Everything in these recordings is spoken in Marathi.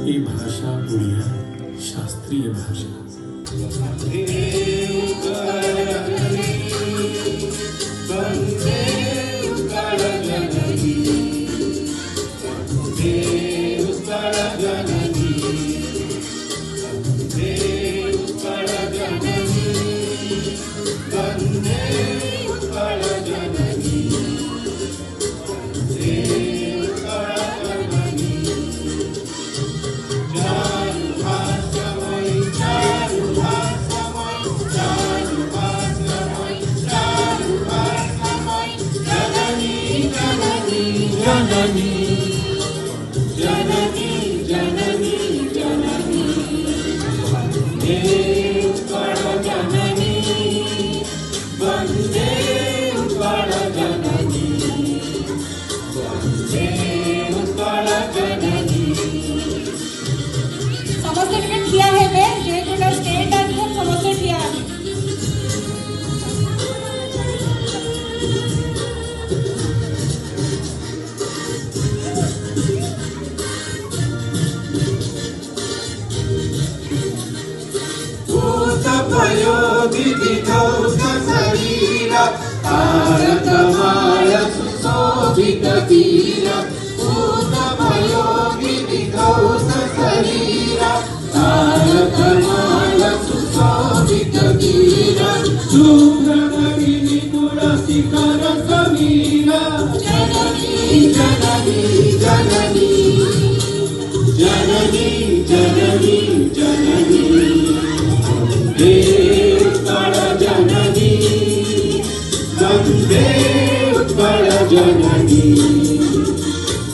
ये भाषा उड़िया शास्त्रीय भाषा। जननी जननी जननी जननी वन्दे उत्कल जननी वन्दे उत्कल जननी वन्दे उत्कल जननी। समस्त टिकट किया है मैं जे थोड़ा स्टेट आनी है समस्त किया है। विविधौ शरीर भारतमाय सुशोभिततीर भूतभयो विविधौ शरीर भारतमाय सुशोभिततीर शुभ्रमणि तुलसीकर समीर जननी जननी जननी जननी जननी जननी वन्दे उत्कल जननी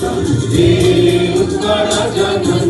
वन्दे उत्कल जननी।